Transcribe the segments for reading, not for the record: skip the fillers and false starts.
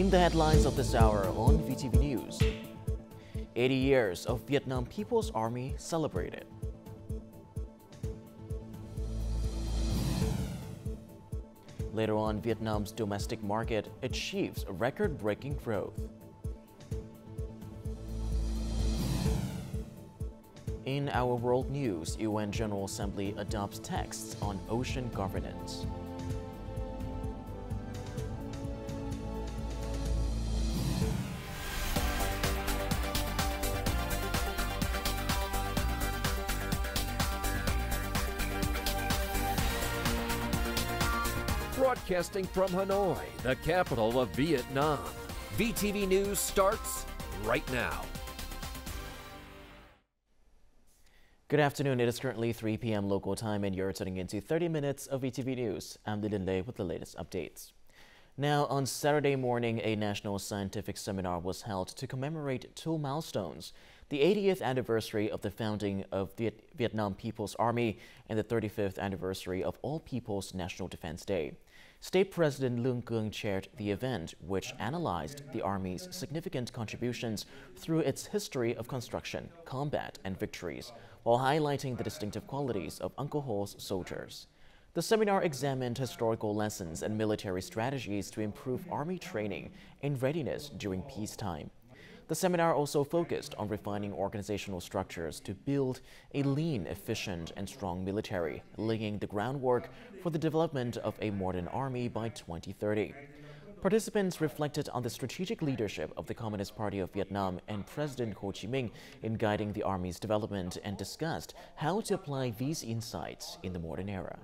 In the headlines of this hour on VTV News, 80 years of Vietnam People's Army celebrated. Later on, Vietnam's domestic market achieves record-breaking growth. In our world news, UN General Assembly adopts texts on ocean governance. Broadcasting from Hanoi, the capital of Vietnam. VTV News starts right now. Good afternoon. It is currently 3 p.m. local time and you're tuning into 30 minutes of VTV News. I'm Lin Lei with the latest updates. Now, on Saturday morning, a national scientific seminar was held to commemorate two milestones: the 80th anniversary of the founding of the Vietnam People's Army and the 35th anniversary of All People's National Defense Day. State President Lương Cương chaired the event, which analyzed the Army's significant contributions through its history of construction, combat, and victories, while highlighting the distinctive qualities of Uncle Ho's soldiers. The seminar examined historical lessons and military strategies to improve Army training and readiness during peacetime. The seminar also focused on refining organizational structures to build a lean, efficient, and strong military, laying the groundwork for the development of a modern army by 2030. Participants reflected on the strategic leadership of the Communist Party of Vietnam and President Ho Chi Minh in guiding the Army's development and discussed how to apply these insights in the modern era.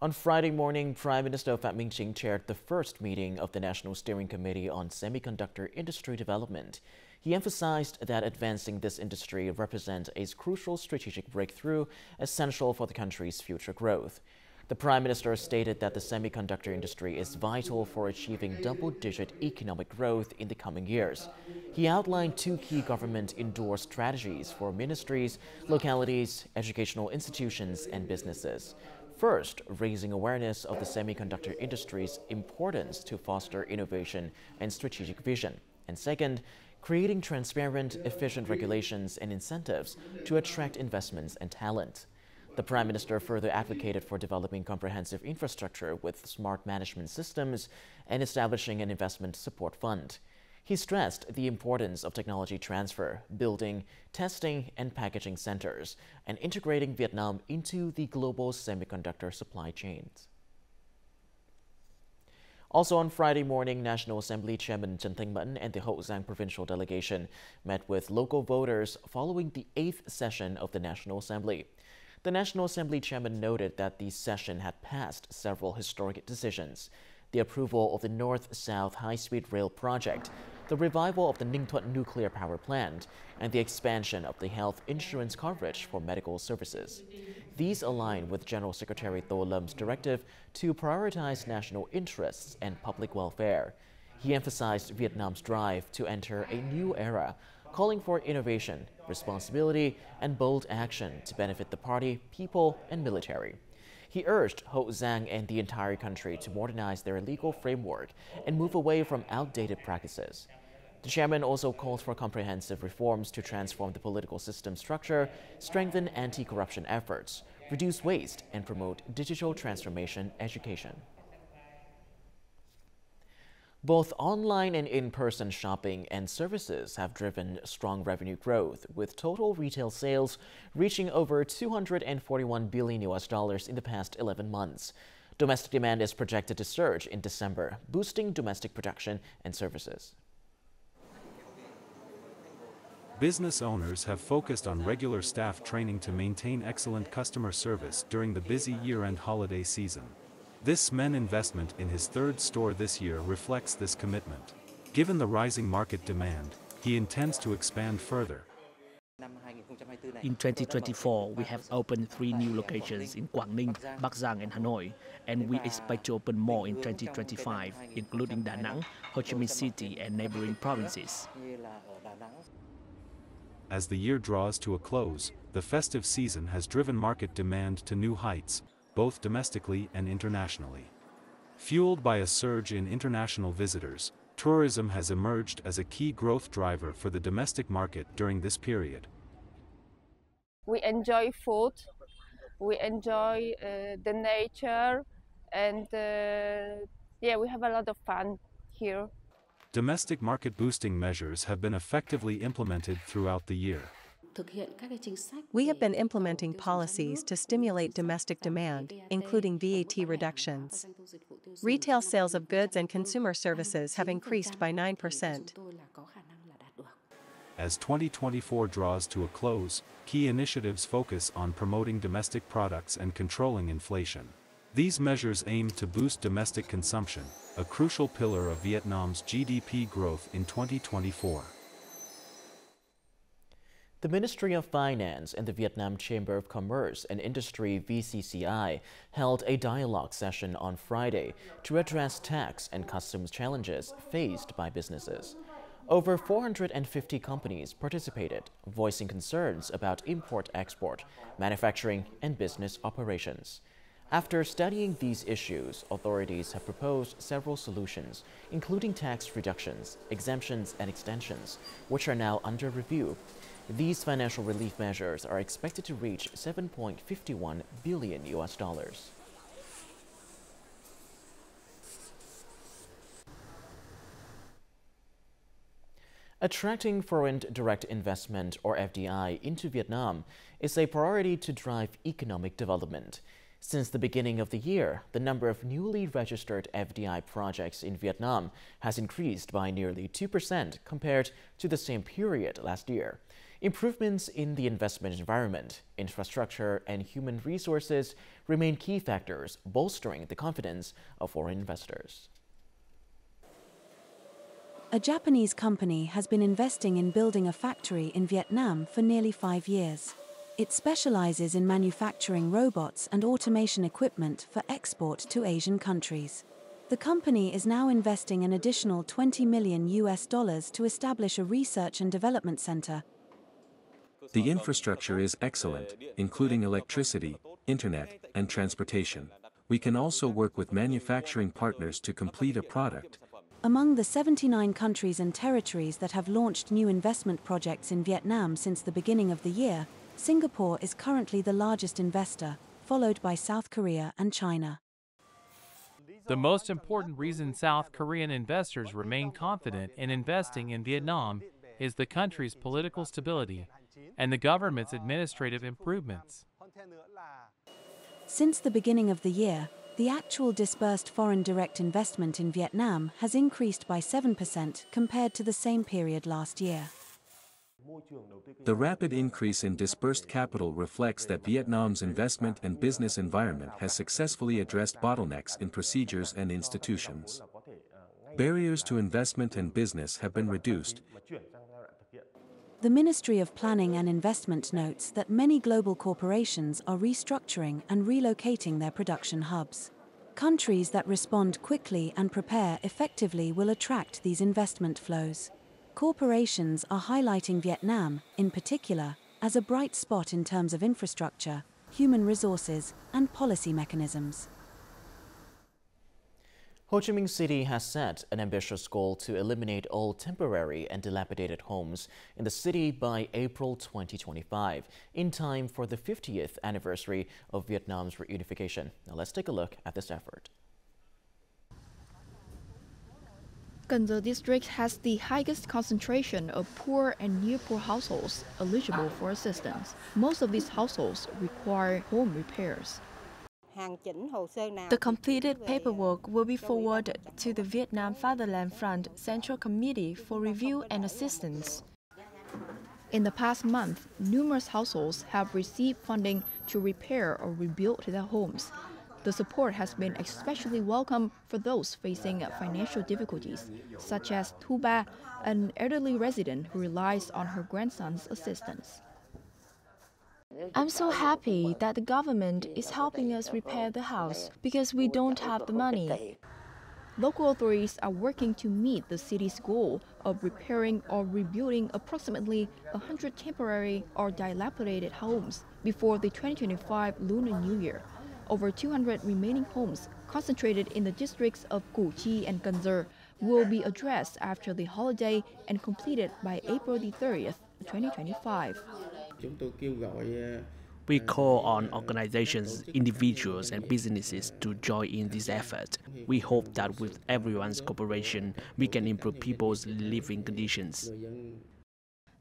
On Friday morning, Prime Minister Phạm Minh Chính chaired the first meeting of the National Steering Committee on Semiconductor Industry Development. He emphasized that advancing this industry represents a crucial strategic breakthrough essential for the country's future growth. The Prime Minister stated that the semiconductor industry is vital for achieving double-digit economic growth in the coming years. He outlined two key government-endorsed strategies for ministries, localities, educational institutions, and businesses. First, raising awareness of the semiconductor industry's importance to foster innovation and strategic vision. And second, creating transparent, efficient regulations and incentives to attract investments and talent. The Prime Minister further advocated for developing comprehensive infrastructure with smart management systems and establishing an investment support fund. He stressed the importance of technology transfer, building, testing, and packaging centers, and integrating Vietnam into the global semiconductor supply chains. Also on Friday morning, National Assembly Chairman Trần Thanh Mẫn and the Hậu Giang provincial delegation met with local voters following the 8th session of the National Assembly. The National Assembly chairman noted that the session had passed several historic decisions: the approval of the North-South High-Speed Rail project, the revival of the Ninh Thuận nuclear power plant, and the expansion of the health insurance coverage for medical services. These align with General Secretary Tô Lâm directive to prioritize national interests and public welfare. He emphasized Vietnam's drive to enter a new era, calling for innovation, responsibility, and bold action to benefit the party, people, and military. He urged Hậu Giang and the entire country to modernize their legal framework and move away from outdated practices. The chairman also called for comprehensive reforms to transform the political system structure, strengthen anti-corruption efforts, reduce waste, and promote digital transformation education. Both online and in-person shopping and services have driven strong revenue growth, with total retail sales reaching over $241 billion in the past 11 months. Domestic demand is projected to surge in December, boosting domestic production and services. Business owners have focused on regular staff training to maintain excellent customer service during the busy year-end holiday season. This MEN investment in his third store this year reflects this commitment. Given the rising market demand, he intends to expand further. In 2024, we have opened 3 new locations in Quảng Ninh, Bắc Giang, and Hanoi, and we expect to open more in 2025, including Da Nang, Ho Chi Minh City, and neighboring provinces. As the year draws to a close, the festive season has driven market demand to new heights, both domestically and internationally. Fueled by a surge in international visitors, tourism has emerged as a key growth driver for the domestic market during this period. We enjoy food, we enjoy the nature, and we have a lot of fun here. Domestic market boosting measures have been effectively implemented throughout the year. We have been implementing policies to stimulate domestic demand, including VAT reductions. Retail sales of goods and consumer services have increased by 9%. As 2024 draws to a close, key initiatives focus on promoting domestic products and controlling inflation. These measures aim to boost domestic consumption, a crucial pillar of Vietnam's GDP growth in 2024. The Ministry of Finance and the Vietnam Chamber of Commerce and Industry VCCI held a dialogue session on Friday to address tax and customs challenges faced by businesses. Over 450 companies participated, voicing concerns about import-export, manufacturing, and business operations. After studying these issues, authorities have proposed several solutions, including tax reductions, exemptions, and extensions, which are now under review. These financial relief measures are expected to reach $7.51 billion. Attracting foreign direct investment, or FDI, into Vietnam is a priority to drive economic development. Since the beginning of the year, the number of newly registered FDI projects in Vietnam has increased by nearly 2% compared to the same period last year. Improvements in the investment environment, infrastructure, and human resources remain key factors bolstering the confidence of foreign investors. A Japanese company has been investing in building a factory in Vietnam for nearly 5 years. It specializes in manufacturing robots and automation equipment for export to Asian countries. The company is now investing an additional $20 million to establish a research and development center. The infrastructure is excellent, including electricity, internet, and transportation. We can also work with manufacturing partners to complete a product. Among the 79 countries and territories that have launched new investment projects in Vietnam since the beginning of the year, Singapore is currently the largest investor, followed by South Korea and China. The most important reason South Korean investors remain confident in investing in Vietnam is the country's political stability and the government's administrative improvements. Since the beginning of the year, the actual disbursed foreign direct investment in Vietnam has increased by 7% compared to the same period last year. The rapid increase in disbursed capital reflects that Vietnam's investment and business environment has successfully addressed bottlenecks in procedures and institutions. Barriers to investment and business have been reduced. The Ministry of Planning and Investment notes that many global corporations are restructuring and relocating their production hubs. Countries that respond quickly and prepare effectively will attract these investment flows. Corporations are highlighting Vietnam, in particular, as a bright spot in terms of infrastructure, human resources, and policy mechanisms. Ho Chi Minh City has set an ambitious goal to eliminate all temporary and dilapidated homes in the city by April 2025, in time for the 50th anniversary of Vietnam's reunification. Now let's take a look at this effort. Cần Giờ district has the highest concentration of poor and near-poor households eligible for assistance. Most of these households require home repairs. The completed paperwork will be forwarded to the Vietnam Fatherland Front Central Committee for review and assistance. In the past month, numerous households have received funding to repair or rebuild their homes. The support has been especially welcome for those facing financial difficulties, such as Thu Ba, an elderly resident who relies on her grandson's assistance. I'm so happy that the government is helping us repair the house because we don't have the money. Local authorities are working to meet the city's goal of repairing or rebuilding approximately 100 temporary or dilapidated homes before the 2025 Lunar New Year. Over 200 remaining homes, concentrated in the districts of Củ Chi and Cần Giờ, will be addressed after the holiday and completed by April the 30th, 2025. We call on organizations, individuals, and businesses to join in this effort. We hope that with everyone's cooperation, we can improve people's living conditions.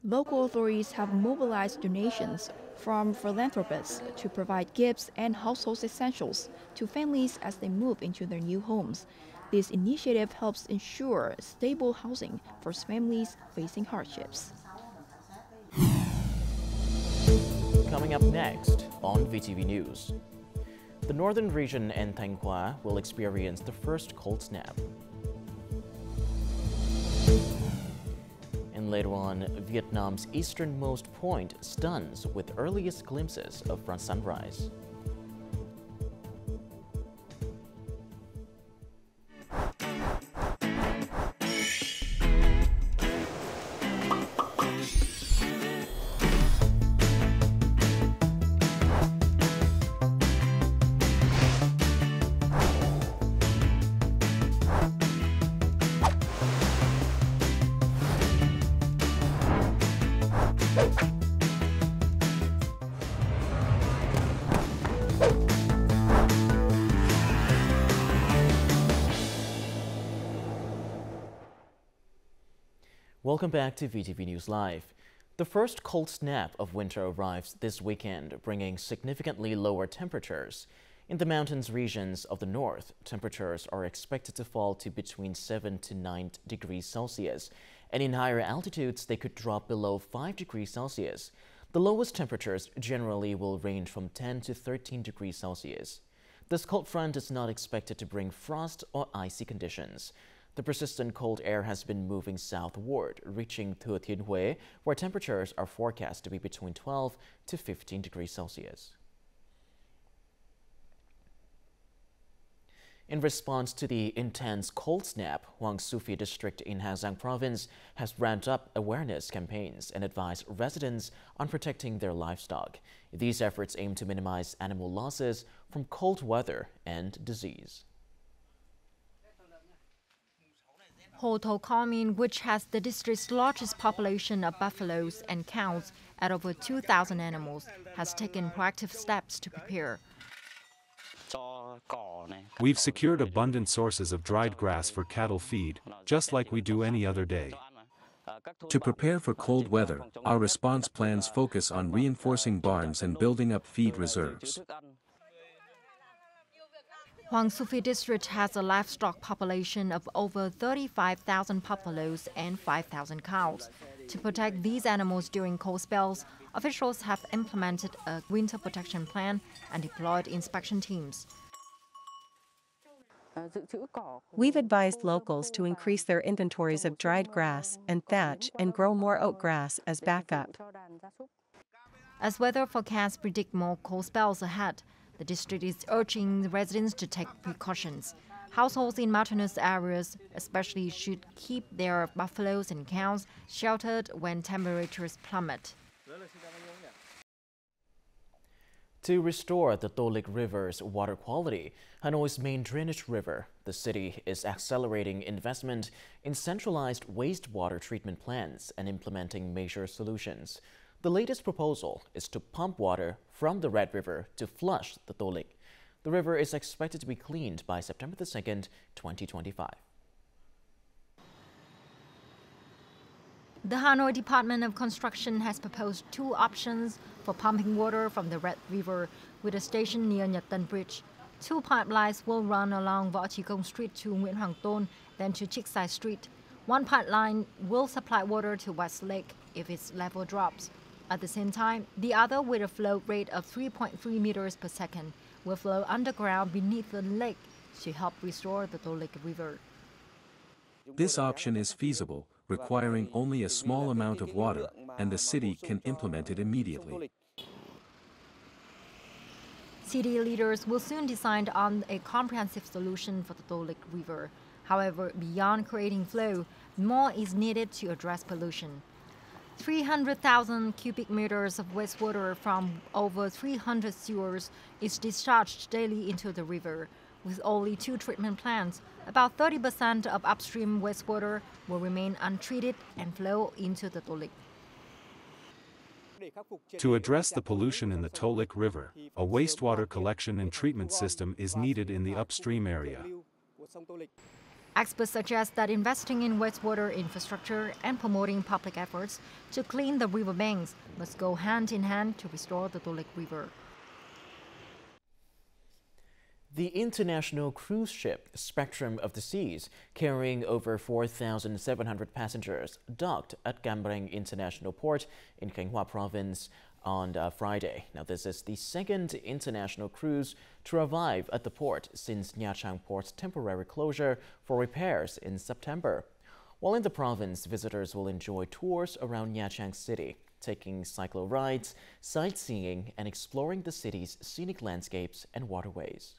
Local authorities have mobilized donations from philanthropists to provide gifts and household essentials to families as they move into their new homes. This initiative helps ensure stable housing for families facing hardships. Coming up next on VTV News. The northern region and Thanh Hóa will experience the first cold snap. And later on, Vietnam's easternmost point stuns with earliest glimpses of front sunrise. Welcome back to VTV News Live. The first cold snap of winter arrives this weekend, bringing significantly lower temperatures. In the mountains regions of the north, temperatures are expected to fall to between 7 to 9 degrees Celsius, and in higher altitudes, they could drop below 5 degrees Celsius. The lowest temperatures generally will range from 10 to 13 degrees Celsius. This cold front is not expected to bring frost or icy conditions. The persistent cold air has been moving southward, reaching Thừa Thiên Huế, where temperatures are forecast to be between 12 to 15 degrees Celsius. In response to the intense cold snap, Hoàng Su Phi district in Hà Giang province has ramped up awareness campaigns and advised residents on protecting their livestock. These efforts aim to minimize animal losses from cold weather and disease. Ho Tho Commune, which has the district's largest population of buffaloes and cows at over 2,000 animals, has taken proactive steps to prepare. We've secured abundant sources of dried grass for cattle feed, just like we do any other day. To prepare for cold weather, our response plans focus on reinforcing barns and building up feed reserves. Hoàng Su Phi district has a livestock population of over 35,000 buffaloes and 5,000 cows. To protect these animals during cold spells, officials have implemented a winter protection plan and deployed inspection teams. We've advised locals to increase their inventories of dried grass and thatch and grow more oat grass as backup. As weather forecasts predict more cold spells ahead, the district is urging the residents to take precautions. Households in mountainous areas especially should keep their buffaloes and cows sheltered when temperatures plummet. To restore the Tô Lịch River's water quality, Hanoi's main drainage river, the city is accelerating investment in centralized wastewater treatment plants and implementing major solutions. The latest proposal is to pump water from the Red River to flush the Tô Lịch. The river is expected to be cleaned by September 2nd, 2025. The Hanoi Department of Construction has proposed two options for pumping water from the Red River with a station near Nhật Tân Bridge. Two pipelines will run along Võ Trí Công Street to Nguyễn Hoàng Tôn, then to Chick Sai Street. One pipeline will supply water to West Lake if its level drops. At the same time, the other, with a flow rate of 3.3 meters per second, will flow underground beneath the lake to help restore the Tô Lịch River. This option is feasible, requiring only a small amount of water, and the city can implement it immediately. City leaders will soon decide on a comprehensive solution for the Tô Lịch River. However, beyond creating flow, more is needed to address pollution. 300,000 cubic meters of wastewater from over 300 sewers is discharged daily into the river. With only 2 treatment plants, about 30% of upstream wastewater will remain untreated and flow into the Tolik. To address the pollution in the Tolik River, a wastewater collection and treatment system is needed in the upstream area. Experts suggest that investing in wastewater infrastructure and promoting public efforts to clean the riverbanks must go hand in hand to restore the Tolik River. The international cruise ship Spectrum of the Seas, carrying over 4,700 passengers, docked at Cam Ranh International Port in Khánh Hòa Province on Friday. Now, this is the second international cruise to arrive at the port since Nha Trang Port's temporary closure for repairs in September. While in the province, visitors will enjoy tours around Nha Trang City, taking cyclo rides, sightseeing, and exploring the city's scenic landscapes and waterways.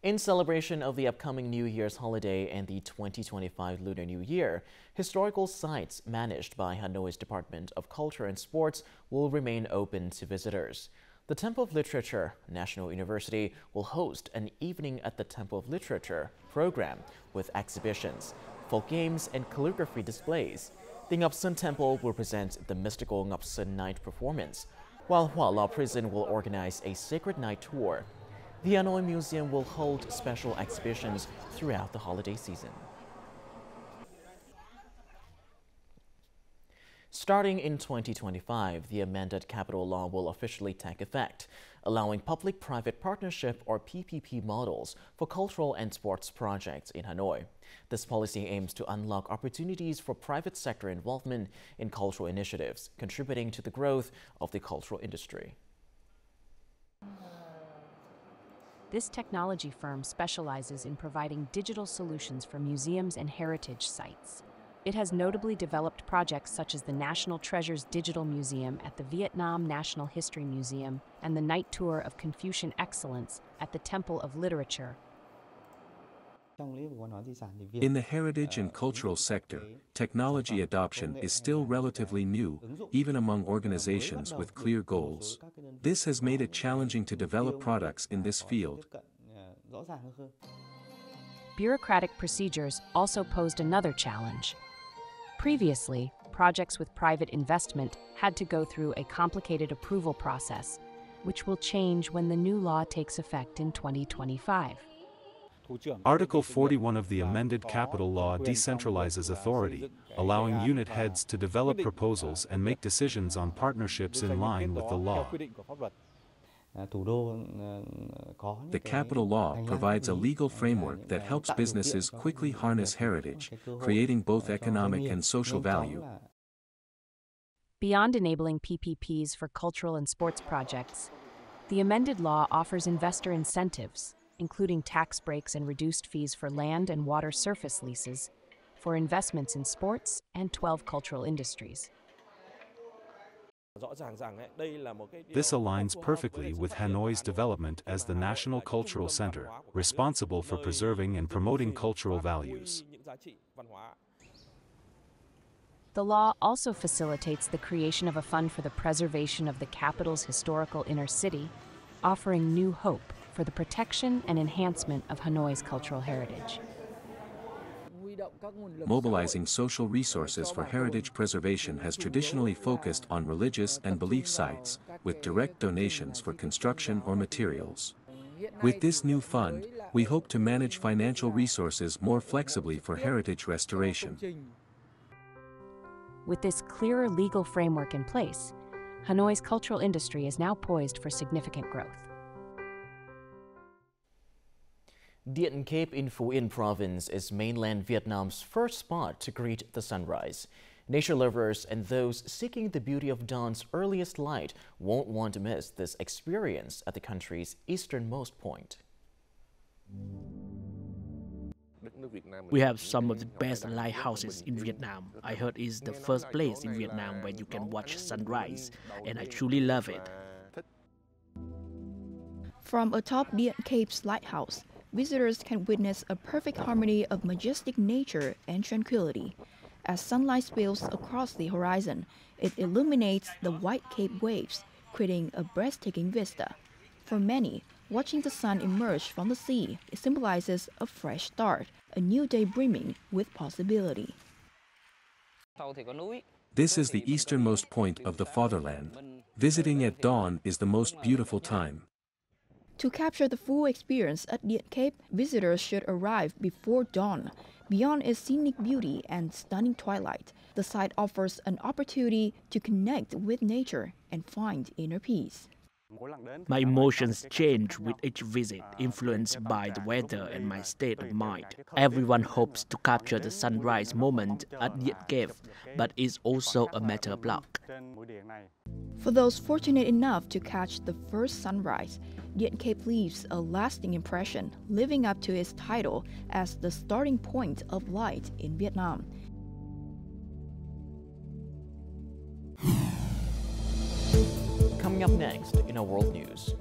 In celebration of the upcoming New Year's holiday and the 2025 Lunar New Year, historical sites managed by Hanoi's Department of Culture and Sports will remain open to visitors. The Temple of Literature National University will host an Evening at the Temple of Literature program with exhibitions, folk games, and calligraphy displays. The Ngọc Sơn Temple will present the mystical Ngọc Sơn Night performance, while Hua Lao Prison will organize a sacred night tour. The Hanoi Museum will hold special exhibitions throughout the holiday season. Starting in 2025, the amended capital law will officially take effect, allowing public-private partnership or PPP models for cultural and sports projects in Hanoi. This policy aims to unlock opportunities for private sector involvement in cultural initiatives, contributing to the growth of the cultural industry. This technology firm specializes in providing digital solutions for museums and heritage sites. It has notably developed projects such as the National Treasures Digital Museum at the Vietnam National History Museum and the Night Tour of Confucian Excellence at the Temple of Literature. In the heritage and cultural sector, technology adoption is still relatively new, even among organizations with clear goals. This has made it challenging to develop products in this field. Bureaucratic procedures also posed another challenge. Previously, projects with private investment had to go through a complicated approval process, which will change when the new law takes effect in 2025. Article 41 of the amended capital law decentralizes authority, allowing unit heads to develop proposals and make decisions on partnerships in line with the law. The capital law provides a legal framework that helps businesses quickly harness heritage, creating both economic and social value. Beyond enabling PPPs for cultural and sports projects, the amended law offers investor incentives, including tax breaks and reduced fees for land and water surface leases, for investments in sports and 12 cultural industries. This aligns perfectly with Hanoi's development as the national cultural center, responsible for preserving and promoting cultural values. The law also facilitates the creation of a fund for the preservation of the capital's historical inner city, offering new hope for the protection and enhancement of Hanoi's cultural heritage. Mobilizing social resources for heritage preservation has traditionally focused on religious and belief sites, with direct donations for construction or materials. With this new fund, we hope to manage financial resources more flexibly for heritage restoration. With this clearer legal framework in place, Hanoi's cultural industry is now poised for significant growth. Điện Cape in Phú Yên Province is mainland Vietnam's first spot to greet the sunrise. Nature lovers and those seeking the beauty of dawn's earliest light won't want to miss this experience at the country's easternmost point. We have some of the best lighthouses in Vietnam. I heard it's the first place in Vietnam where you can watch sunrise, and I truly love it. From atop Điện Cape's lighthouse, visitors can witness a perfect harmony of majestic nature and tranquility. As sunlight spills across the horizon, it illuminates the White Cape waves, creating a breathtaking vista. For many, watching the sun emerge from the sea symbolizes a fresh start, a new day brimming with possibility. This is the easternmost point of the fatherland. Visiting at dawn is the most beautiful time. To capture the full experience at Điện Cape, visitors should arrive before dawn. Beyond its scenic beauty and stunning twilight, the site offers an opportunity to connect with nature and find inner peace. My emotions change with each visit, influenced by the weather and my state of mind. Everyone hopes to capture the sunrise moment at Điện Cape, but it's also a matter of luck. For those fortunate enough to catch the first sunrise, Điện Cape leaves a lasting impression, living up to its title as the starting point of light in Vietnam. Coming up next in our world news,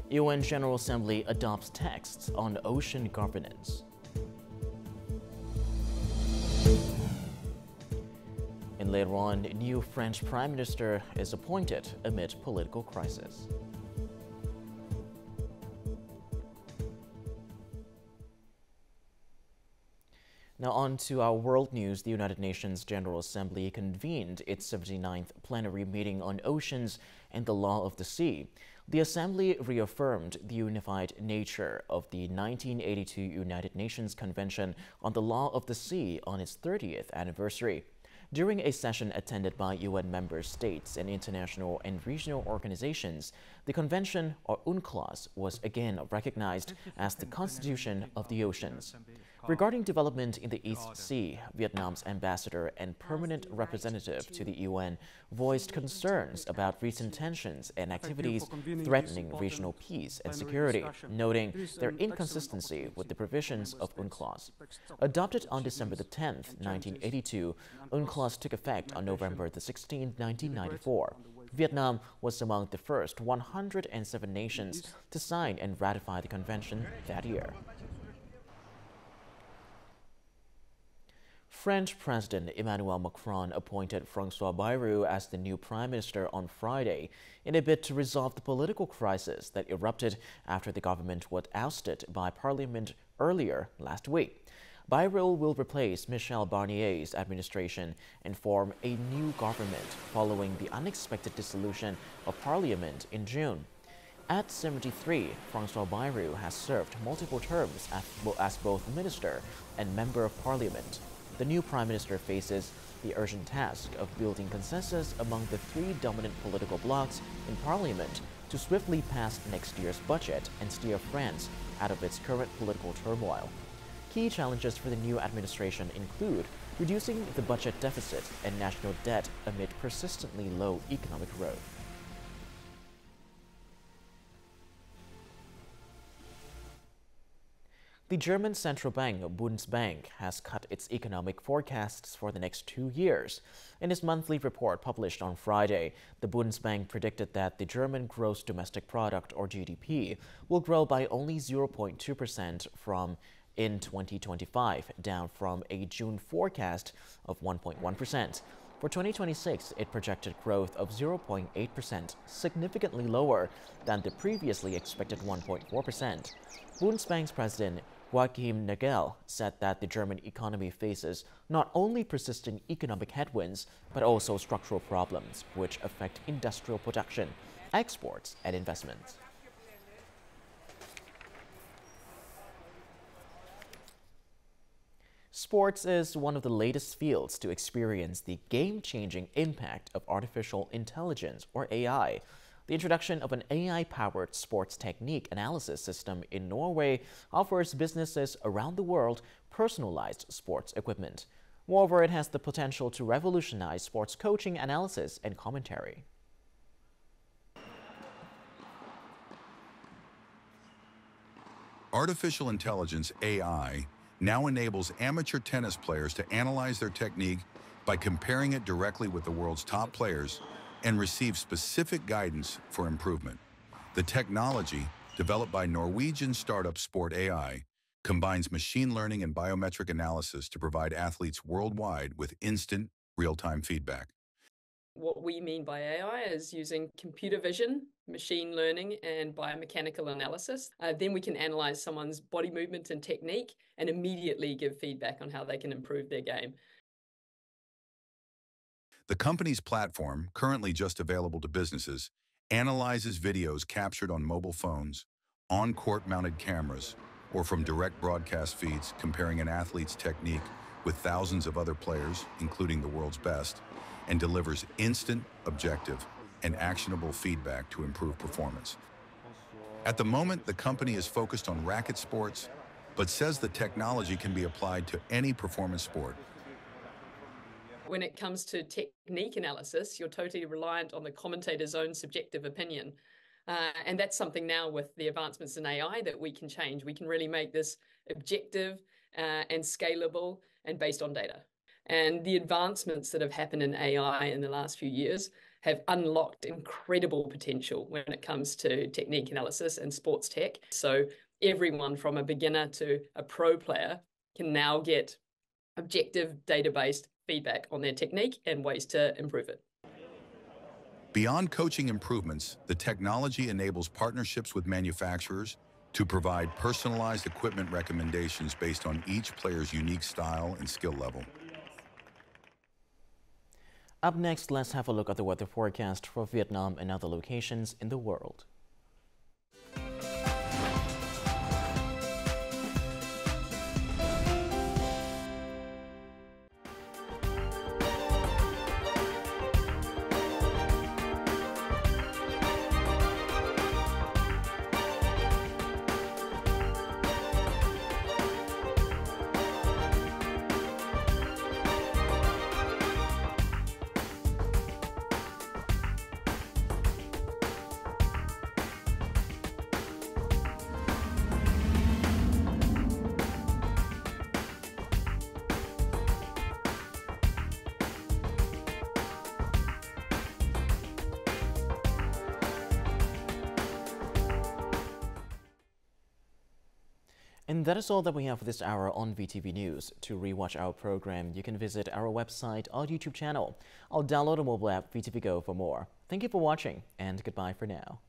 UN General Assembly adopts texts on ocean governance. And later on, new French Prime Minister is appointed amid political crisis. Now on to our world news. The United Nations General Assembly convened its 79th plenary meeting on oceans and the law of the sea. The Assembly reaffirmed the unified nature of the 1982 United Nations Convention on the Law of the Sea on its 30th anniversary. During a session attended by UN member states and international and regional organizations, the convention, or UNCLOS, was again recognized as the constitution of the oceans. Regarding development in the East Sea, Vietnam's ambassador and permanent representative to the UN voiced concerns about recent tensions and activities threatening regional peace and security, noting their inconsistency with the provisions of UNCLOS. Adopted on December 10, 1982, UNCLOS took effect on November 16, 1994. Vietnam was among the first 107 nations to sign and ratify the convention that year. French President Emmanuel Macron appointed François Bayrou as the new prime minister on Friday in a bid to resolve the political crisis that erupted after the government was ousted by parliament earlier last week. Bayrou will replace Michel Barnier's administration and form a new government following the unexpected dissolution of parliament in June. At 73, François Bayrou has served multiple terms as both minister and member of parliament. The new prime minister faces the urgent task of building consensus among the three dominant political blocs in parliament to swiftly pass next year's budget and steer France out of its current political turmoil. Key challenges for the new administration include reducing the budget deficit and national debt amid persistently low economic growth. The German central bank, Bundesbank, has cut its economic forecasts for the next 2 years. In its monthly report published on Friday, the Bundesbank predicted that the German gross domestic product, or GDP, will grow by only 0.2% in 2025, down from a June forecast of 1.1%. For 2026, it projected growth of 0.8%, significantly lower than the previously expected 1.4%. Bundesbank's president Joachim Nagel said that the German economy faces not only persistent economic headwinds, but also structural problems which affect industrial production, exports, and investments. Sports is one of the latest fields to experience the game-changing impact of artificial intelligence, or AI. The introduction of an AI-powered sports technique analysis system in Norway offers businesses around the world personalized sports equipment. Moreover, it has the potential to revolutionize sports coaching, analysis, and commentary. Artificial intelligence, AI, now enables amateur tennis players to analyze their technique by comparing it directly with the world's top players and receive specific guidance for improvement. The technology, developed by Norwegian startup Sport AI, combines machine learning and biometric analysis to provide athletes worldwide with instant, real-time feedback. What we mean by AI is using computer vision, machine learning, and biomechanical analysis. Then we can analyze someone's body movement and technique and immediately give feedback on how they can improve their game. The company's platform, currently just available to businesses, analyzes videos captured on mobile phones, on-court mounted cameras, or from direct broadcast feeds comparing an athlete's technique with thousands of other players, including the world's best, and delivers instant, objective, and actionable feedback to improve performance. At the moment, the company is focused on racket sports, but says the technology can be applied to any performance sport. When it comes to technique analysis, you're totally reliant on the commentator's own subjective opinion. And that's something now with the advancements in AI that we can change. We can really make this objective and scalable and based on data. And the advancements that have happened in AI in the last few years have unlocked incredible potential when it comes to technique analysis and sports tech. So everyone from a beginner to a pro player can now get objective data-based feedback on their technique and ways to improve it. Beyond coaching improvements, the technology enables partnerships with manufacturers to provide personalized equipment recommendations based on each player's unique style and skill level. Up next, let's have a look at the weather forecast for Vietnam and other locations in the world. And that is all that we have for this hour on VTV News. To rewatch our program, you can visit our website or YouTube channel. I'll download a mobile app VTVgo for more. Thank you for watching, and goodbye for now.